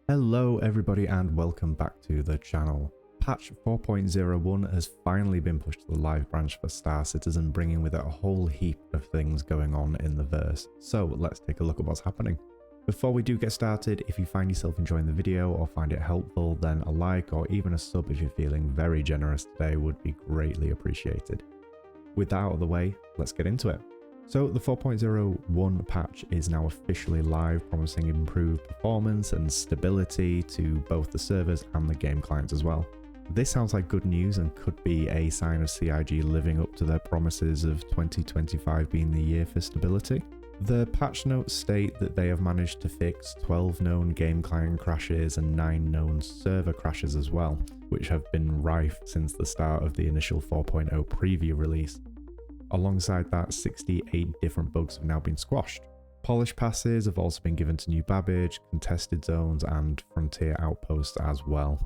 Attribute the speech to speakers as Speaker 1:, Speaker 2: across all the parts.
Speaker 1: Hello everybody and welcome back to the channel. Patch 4.01 has finally been pushed to the live branch for Star Citizen, bringing with it a whole heap of things going on in the verse. So let's take a look at what's happening. Before we do get started, if you find yourself enjoying the video or find it helpful, then a like or even a sub if you're feeling very generous today would be greatly appreciated. With that out of the way, let's get into it. So the 4.01 patch is now officially live, promising improved performance and stability to both the servers and the game clients as well. This sounds like good news and could be a sign of CIG living up to their promises of 2025 being the year for stability. The patch notes state that they have managed to fix 12 known game client crashes and 9 known server crashes as well, which have been rife since the start of the initial 4.0 preview release. Alongside that, 68 different bugs have now been squashed. Polish passes have also been given to New Babbage, contested zones and frontier outposts as well.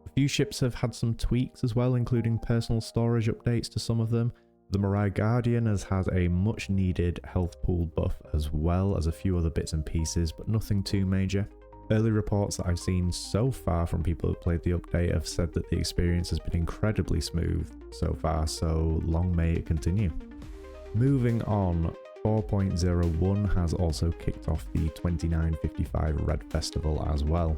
Speaker 1: A few ships have had some tweaks as well, including personal storage updates to some of them. The Mirai Guardian has had a much needed health pool buff as well as a few other bits and pieces, but nothing too major. Early reports that I've seen so far from people who played the update have said that the experience has been incredibly smooth so far, so long may it continue. Moving on, 4.01 has also kicked off the 2955 Red Festival as well.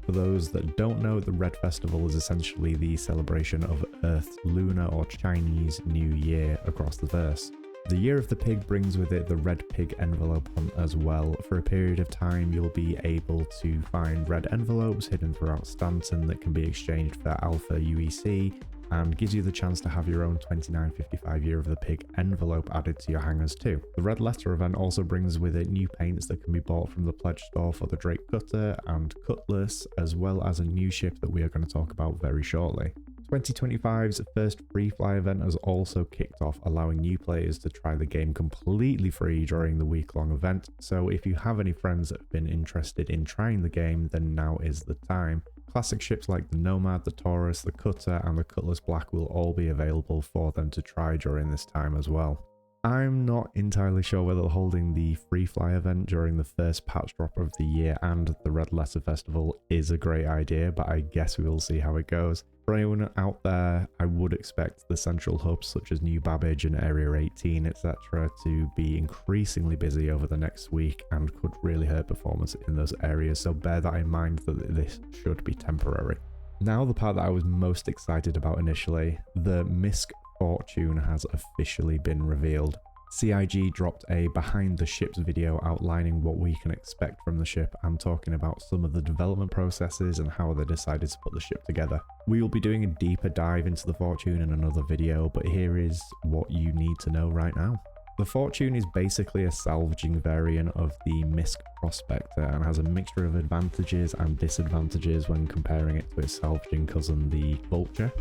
Speaker 1: For those that don't know, the Red Festival is essentially the celebration of Earth's lunar or Chinese New Year across the verse. The Year of the Pig brings with it the Red Pig envelope hunt as well. For a period of time, you'll be able to find red envelopes hidden throughout Stanton that can be exchanged for Alpha UEC, and gives you the chance to have your own 2955 Year of the Pig envelope added to your hangars too. The Red Letter event also brings with it new paints that can be bought from the pledge store for the Drake Cutter and Cutlass, as well as a new ship that we are going to talk about very shortly. 2025's first free fly event has also kicked off, allowing new players to try the game completely free during the week-long event. So if you have any friends that have been interested in trying the game, then now is the time. Classic ships like the Nomad, the Taurus, the Cutter and the Cutlass Black will all be available for them to try during this time as well. I'm not entirely sure whether holding the free fly event during the first patch drop of the year and the Red Letter Festival is a great idea, but I guess we will see how it goes. For anyone out there, I would expect the central hubs such as New Babbage and Area 18, etc. to be increasingly busy over the next week and could really hurt performance in those areas, so bear that in mind that this should be temporary. Now the part that I was most excited about initially, the Misc Fortune has officially been revealed. CIG dropped a behind the ships video outlining what we can expect from the ship and talking about some of the development processes and how they decided to put the ship together. We will be doing a deeper dive into the Fortune in another video, but here is what you need to know right now. The Fortune is basically a salvaging variant of the Misc Prospector and has a mixture of advantages and disadvantages when comparing it to its salvaging cousin, the Vulture.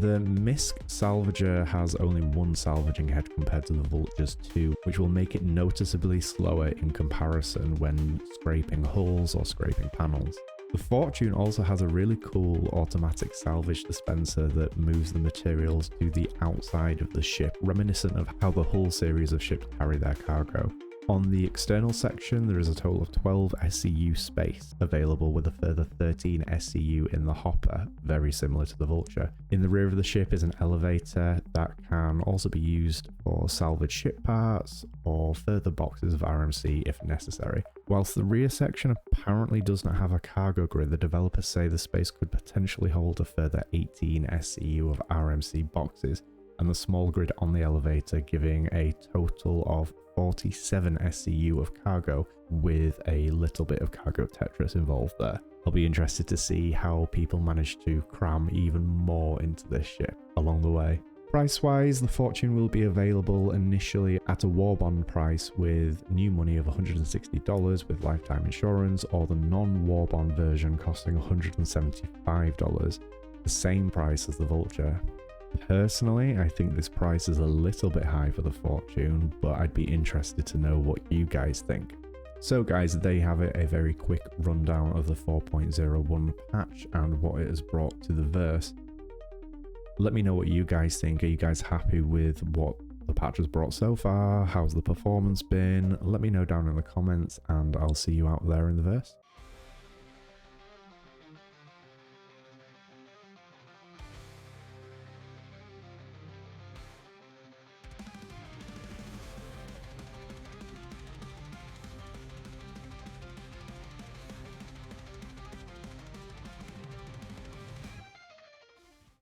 Speaker 1: The Misc Salvager has only one salvaging head compared to the Vulture's 2, which will make it noticeably slower in comparison when scraping hulls or scraping panels. The Fortune also has a really cool automatic salvage dispenser that moves the materials to the outside of the ship, reminiscent of how the Hull series of ships carry their cargo. On the external section, there is a total of 12 SCU space available, with a further 13 SCU in the hopper, very similar to the Vulture. In the rear of the ship is an elevator that can also be used for salvage ship parts or further boxes of RMC if necessary. Whilst the rear section apparently does not have a cargo grid, the developers say the space could potentially hold a further 18 SCU of RMC boxes, and the small grid on the elevator giving a total of 47 SCU of cargo, with a little bit of cargo Tetris involved there. I'll be interested to see how people manage to cram even more into this ship along the way. Price-wise, the Fortune will be available initially at a war bond price with new money of $160 with lifetime insurance, or the non-war bond version costing $175, the same price as the Vulture. Personally, I think this price is a little bit high for the Fortune, but I'd be interested to know what you guys think. So guys, there you have it, a very quick rundown of the 4.01 patch and what it has brought to the verse. Let me know what you guys think. Are you guys happy with what the patch has brought so far? How's the performance been? Let me know down in the comments and I'll see you out there in the verse.